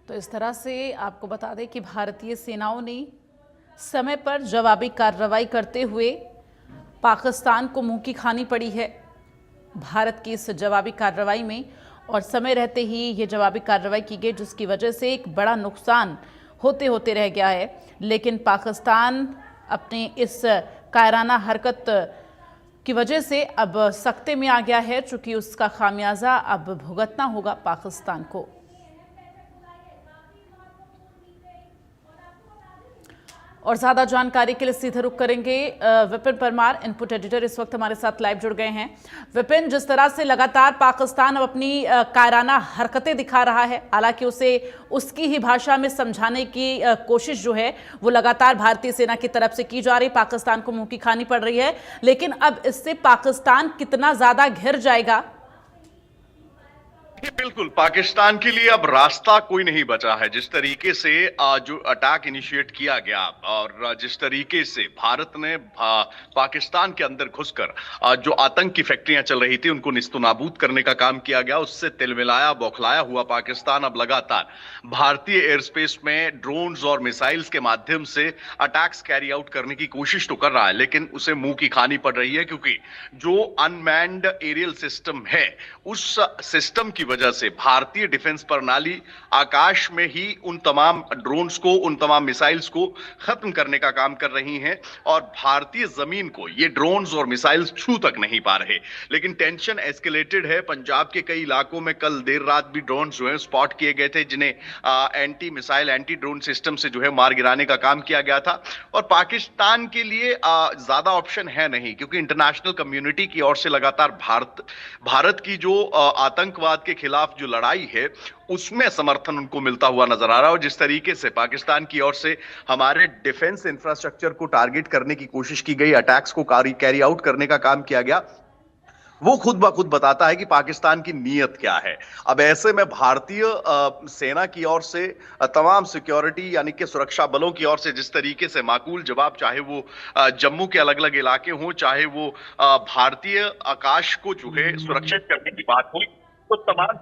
तो इस तरह से आपको बता दें कि भारतीय सेनाओं ने समय पर जवाबी कार्रवाई करते हुए पाकिस्तान को मुंह की खानी पड़ी है। भारत की इस जवाबी कार्रवाई में और समय रहते ही ये जवाबी कार्रवाई की गई, जिसकी वजह से एक बड़ा नुकसान होते होते रह गया है। लेकिन पाकिस्तान अपने इस कायराना हरकत की वजह से अब सख्ते में आ गया है, चूंकि उसका खामियाजा अब भुगतना होगा पाकिस्तान को। और ज्यादा जानकारी के लिए सीधे रुख करेंगे विपिन परमार, इनपुट एडिटर इस वक्त हमारे साथ लाइव जुड़ गए हैं। विपिन, जिस तरह से लगातार पाकिस्तान अब अपनी कायराना हरकतें दिखा रहा है, हालांकि उसे उसकी ही भाषा में समझाने की कोशिश जो है वो लगातार भारतीय सेना की तरफ से की जा रही, पाकिस्तान को मुंह की खानी पड़ रही है, लेकिन अब इससे पाकिस्तान कितना ज्यादा घिर जाएगा? बिल्कुल, पाकिस्तान के लिए अब रास्ता कोई नहीं बचा है। जिस तरीके से जो अटैक इनिशिएट किया गया और जिस तरीके से भारत ने पाकिस्तान के अंदर घुसकर जो आतंक की फैक्ट्रियां चल रही थी उनको निस्तनाबूद करने का काम किया गया, उससे तिलमिलाया बौखलाया हुआ पाकिस्तान अब लगातार भारतीय एयर स्पेस में ड्रोन्स और मिसाइल्स के माध्यम से अटैक्स कैरी आउट करने की कोशिश तो कर रहा है, लेकिन उसे मुंह की खानी पड़ रही है, क्योंकि जो अनमैन्ड एरियल सिस्टम है उस सिस्टम की वजह से भारतीय डिफेंस प्रणाली आकाश में ही उन तमाम ड्रोन्स को, उन तमाम मिसाइल्स को खत्म करने का काम कर रही हैं और भारतीय जमीन को ये ड्रोन्स और मिसाइल्स छू तक नहीं पा रहे। लेकिन टेंशन एस्केलेटेड है। पंजाब के कई इलाकों में कल देर रात भी ड्रोन्स जो है स्पॉट किए गए थे, जिन्हें anti missile anti drone system से जो है मार गिराने का काम किया गया था। और पाकिस्तान के लिए ज्यादा ऑप्शन है नहीं, क्योंकि इंटरनेशनल कम्युनिटी की ओर से लगातार भारत की जो आतंकवाद के खिलाफ जो लड़ाई है उसमें समर्थन उनको मिलता हुआ नजर आ रहा है। और जिस तरीके से पाकिस्तान की ओर से हमारे डिफेंस इंफ्रास्ट्रक्चर को टारगेट करने की कोशिश की गई, अटैक्स को कैरी आउट करने का काम किया गया, वो खुद ब खुद बताता है कि पाकिस्तान की नीयत क्या है। अब ऐसे में भारतीय सेना की ओर से तमाम सिक्योरिटी यानी कि सुरक्षा बलों की ओर से जिस तरीके से माकूल जवाब, चाहे वो जम्मू के अलग अलग इलाके हों, चाहे वो भारतीय आकाश को जो है सुरक्षित करने की बात हो, तो तमाम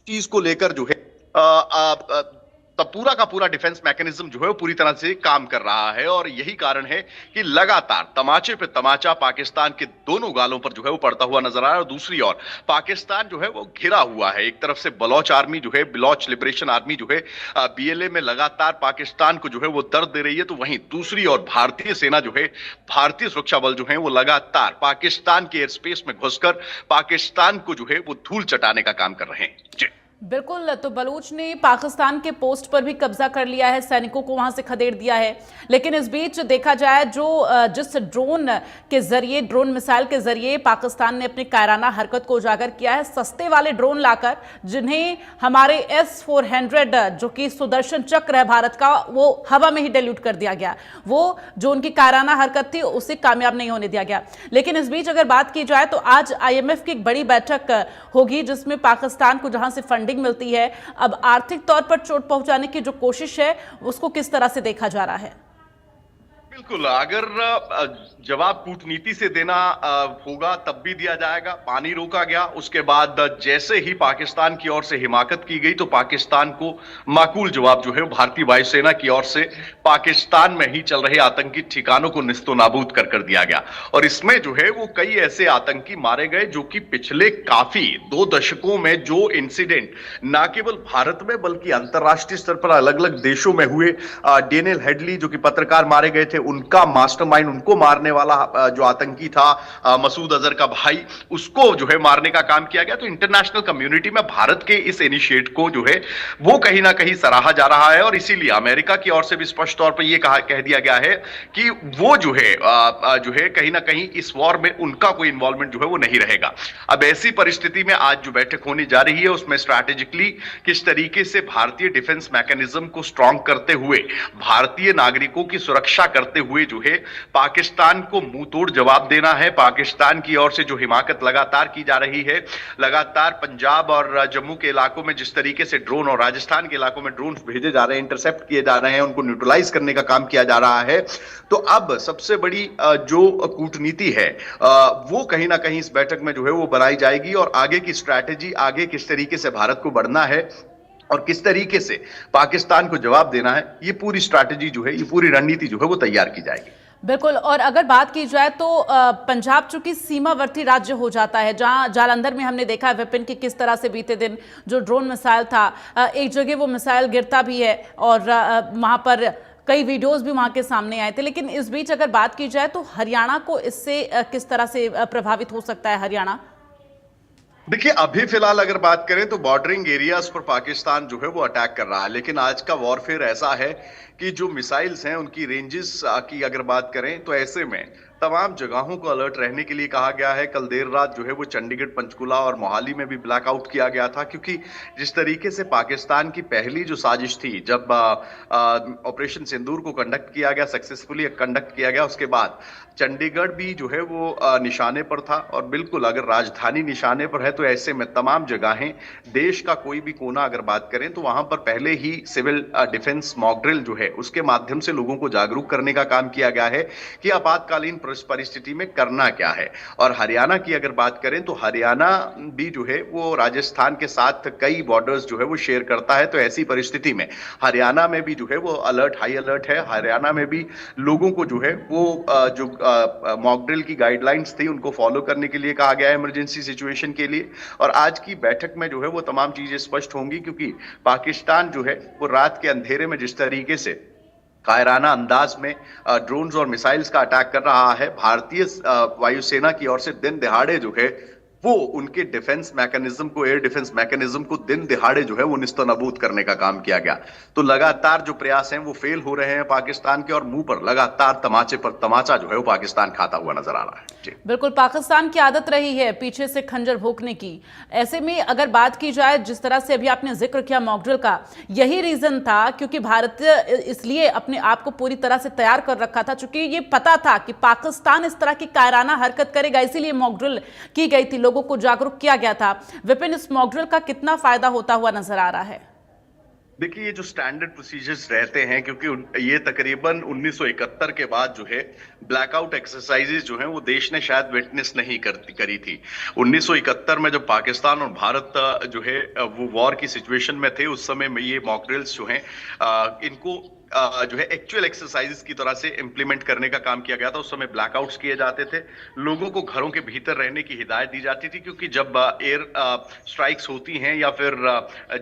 चीज को लेकर जो है तब पूरा का पूरा डिफेंस मैकेनिज्म जो है वो पूरी तरह से काम कर रहा है। और यही कारण है कि लगातार तमाचे पे तमाचा पाकिस्तान के दोनों गालों पर जो है वो पड़ता हुआ नजर आ रहा है। और दूसरी ओर पाकिस्तान जो है वो घिरा हुआ है। एक तरफ से बलोच आर्मी जो है, बलोच लिबरेशन आर्मी जो है बीएलए में लगातार पाकिस्तान को जो है वो दर्द दे रही है, तो वहीं दूसरी ओर भारतीय सेना जो है, भारतीय सुरक्षा बल जो है वो लगातार पाकिस्तान के एयर स्पेस में घुसकर पाकिस्तान को जो है वो धूल चटाने का काम कर रहे हैं। जी बिल्कुल, तो बलूच ने पाकिस्तान के पोस्ट पर भी कब्जा कर लिया है, सैनिकों को वहां से खदेड़ दिया है। लेकिन इस बीच देखा जाए जिस ड्रोन के जरिए, ड्रोन मिसाइल के जरिए पाकिस्तान ने अपनी कायराना हरकत को उजागर किया है, सस्ते वाले ड्रोन लाकर, जिन्हें हमारे S-400 जो कि सुदर्शन चक्र है भारत का, वो हवा में ही डिल्यूट कर दिया गया। वो जो उनकी कायराना हरकत थी उसे कामयाब नहीं होने दिया गया। लेकिन इस बीच अगर बात की जाए तो आज IMF की एक बड़ी बैठक होगी, जिसमें पाकिस्तान को जहां से फंडिंग मिलती है, अब आर्थिक तौर पर चोट पहुंचाने की जो कोशिश है उसको किस तरह से देखा जा रहा है? बिल्कुल, अगर जवाब कूटनीति से देना होगा तब भी दिया जाएगा। पानी रोका गया, उसके बाद जैसे ही पाकिस्तान की ओर से हिमाकत की गई तो पाकिस्तान को माकूल जवाब जो है भारतीय वायुसेना की ओर से पाकिस्तान में ही चल रहे आतंकी ठिकानों को निस्तनाबूद कर दिया गया। और इसमें जो है वो कई ऐसे आतंकी मारे गए जो कि पिछले काफी 2 दशकों में जो इंसिडेंट न केवल भारत में बल्कि अंतरराष्ट्रीय स्तर पर अलग अलग देशों में हुए, डेनियल हेडली जो कि पत्रकार मारे गए थे, उनका मास्टरमाइंड, उनको मारने वाला जो आतंकी था मसूद अजहर का भाई, उसको जो है मारने का काम किया गया। तो इंटरनेशनल कम्युनिटी में भारत के इस इनिशिएटिव को जो है वो कहीं ना कहीं सराहा जा रहा है। और इसीलिए अमेरिका की ओर से भी स्पष्ट तौर पर यह कह दिया गया है कि वो जो है कहीं ना कहीं इस वॉर में उनका कोई इन्वॉल्वमेंट जो है वो नहीं रहेगा। अब ऐसी परिस्थिति में आज जो बैठक होने जा रही है उसमें स्ट्रैटेजिकली किस तरीके से भारतीय डिफेंस मैकेनिज्म को स्ट्रांग करते हुए, भारतीय नागरिकों की सुरक्षा करते करते हुए जो है पाकिस्तान को मुंह तोड़ जवाब देना है। पाकिस्तान की ओर से जो हिमाकत लगातार की जा रही है, लगातार पंजाब और जम्मू के इलाकों में जिस तरीके से ड्रोन और राजस्थान के इलाकों में ड्रोन भेजे जा रहे हैं, इंटरसेप्ट किए जा रहे हैं, उनको न्यूट्रलाइज करने का काम किया जा रहा है। तो अब सबसे बड़ी जो कूटनीति है वो कहीं ना कहीं इस बैठक में जो है वो बनाई जाएगी और आगे की स्ट्रैटेजी, आगे किस तरीके से भारत को बढ़ना है और किस तरीके से पाकिस्तान को जवाब देना है, ये पूरी स्ट्रैटेजी जो है, ये पूरी रणनीति जो है वो तैयार की जाएगी। बिल्कुल। और अगर बात की जाए तो पंजाब चूंकि सीमावर्ती राज्य हो जाता है, जहां जालंधर में हमने देखा विपिन की किस तरह से बीते दिन जो ड्रोन मिसाइल था, एक जगह वो मिसाइल गिरता भी है और वहां पर कई वीडियोस भी वहां के सामने आए थे। लेकिन इस बीच अगर बात की जाए तो हरियाणा को इससे किस तरह से प्रभावित हो सकता है हरियाणा? देखिए, अभी फिलहाल अगर बात करें तो बॉर्डरिंग एरियाज पर पाकिस्तान जो है वो अटैक कर रहा है, लेकिन आज का वॉरफेयर ऐसा है कि जो मिसाइल्स हैं उनकी रेंजेस की अगर बात करें तो ऐसे में तमाम जगहों को अलर्ट रहने के लिए कहा गया है। कल देर रात जो है वो चंडीगढ़, पंचकुला और मोहाली में भी ब्लैकआउट किया गया था, क्योंकि जिस तरीके से पाकिस्तान की पहली जो साजिश थी, जब ऑपरेशन सिंदूर को कंडक्ट किया गया, सक्सेसफुली कंडक्ट किया गया, उसके बाद चंडीगढ़ भी जो है वो निशाने पर था। और बिल्कुल अगर राजधानी निशाने पर है तो ऐसे में तमाम जगहें, देश का कोई भी कोना अगर बात करें तो वहां पर पहले ही सिविल डिफेंस मॉक ड्रिल जो है उसके माध्यम से लोगों को जागरूक करने का काम किया गया है कि आपातकालीन परिस्थिति में करना क्या है। और हरियाणा की अगर बात करें तो हरियाणा भी जो है वो राजस्थान के साथ कई बॉर्डर्स जो है वो शेयर करता है। तो ऐसी परिस्थिति में हरियाणा में भी जो है वो अलर्ट, हाई अलर्ट है। हरियाणा में भी लोगों को जो है वो जो मॉक ड्रिल की गाइडलाइंस थी उनको फॉलो करने के लिए कहा गया है इमरजेंसी सिचुएशन के लिए। और आज की बैठक में जो है वो तमाम चीजें स्पष्ट होंगी, क्योंकि पाकिस्तान जो है वो रात के अंधेरे में जिस तरीके से कायराना अंदाज में ड्रोन्स और मिसाइल्स का अटैक कर रहा है, भारतीय वायुसेना की ओर से दिन दिहाड़े जो है वो उनके डिफेंस मैकेनिज्म को, एयर डिफेंस मैकेनिज्म को दिन दिहाड़े जो है वो निस्तनाबूद करने का काम किया गया। तो लगातार जो प्रयास हैं वो फेल हो रहे हैं पाकिस्तान के, और मुंह पर लगातार तमाचे पर तमाचा जो है वो पाकिस्तान खाता हुआ नजर आ रहा है। जी बिल्कुल, पाकिस्तान की आदत रही है पीछे से खंजर भोंकने की। ऐसे में अगर बात की जाए, जिस तरह से अभी आपने जिक्र किया मॉकड्रिल का, यही रीजन था क्योंकि भारत इसलिए अपने आप को पूरी तरह से तैयार कर रखा था, चूंकि ये पता था कि पाकिस्तान इस तरह की कायराना हरकत करेगा, इसीलिए मॉकड्रिल की गई थी, लोगों को जागरूक किया गया था। विपिन, इस मॉकड्रिल का कितना फायदा होता हुआ नजर आ रहा है? देखिए, ये जो स्टैंडर्ड प्रोसीजर्स रहते हैं, क्योंकि ये तकरीबन 1971 के बाद जो है ब्लैकआउट एक्सरसाइजेज जो हैं वो देश ने शायद विटनेस नहीं करी थी। 1971 में जब पाकिस्तान और भारत जो है वो वॉर की सिचुएशन में थे, उस समय में ये मॉक ड्रिल्स जो हैं इनको जो है एक्चुअल एक्सरसाइजेस की तरह से इंप्लीमेंट करने का काम किया गया था। उस समय ब्लैकआउट्स किए जाते थे, लोगों को घरों के भीतर रहने की हिदायत दी जाती थी, क्योंकि जब एयर स्ट्राइक्स होती हैं या फिर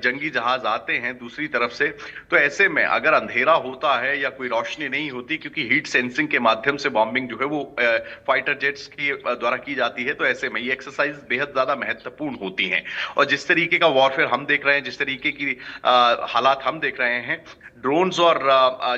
जंगी जहाज आते हैं दूसरी तरफ से, तो ऐसे में अगर अंधेरा होता है या कोई रोशनी नहीं होती, क्योंकि हीट सेंसिंग के माध्यम से बॉम्बिंग जो है वो फाइटर जेट्स की द्वारा की जाती है, तो ऐसे में ये एक्सरसाइज बेहद ज्यादा महत्वपूर्ण होती हैं। और जिस तरीके का वॉरफेयर हम देख रहे हैं, जिस तरीके की हालात हम देख रहे हैं, ड्रोन्स और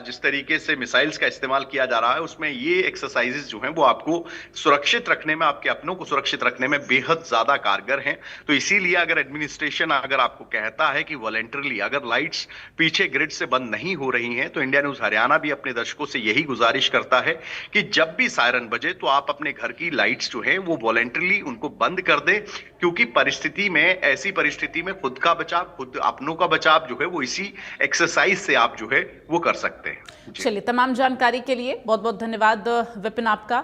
जिस तरीके से मिसाइल्स का इस्तेमाल किया जा रहा है, उसमें ये एक्सरसाइजेस जो हैं वो आपको सुरक्षित रखने में, आपके अपनों को सुरक्षित रखने में बेहद ज्यादा कारगर हैं। तो इसीलिए अगर एडमिनिस्ट्रेशन अगर आपको कहता है कि वॉलंटरली अगर लाइट्स पीछे ग्रिड से बंद नहीं हो रही हैं, तो इंडिया न्यूज हरियाणा भी अपने दर्शकों से यही गुजारिश करता है कि जब भी सायरन बजे तो आप अपने घर की लाइट्स जो है वो वॉलंटरली उनको बंद कर दें, क्योंकि परिस्थिति में, ऐसी परिस्थिति में खुद का बचाव, खुद अपनों का बचाव जो है वो इसी एक्सरसाइज से आप जो है वो कर सकते हैं। चलिए, तमाम जानकारी के लिए बहुत बहुत धन्यवाद विपिन आपका।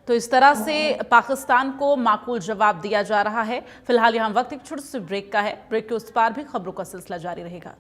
तो इस तरह से पाकिस्तान को माकूल जवाब दिया जा रहा है। फिलहाल यहां वक्त एक छोटे से ब्रेक का है। ब्रेक के उस पार भी खबरों का सिलसिला जारी रहेगा।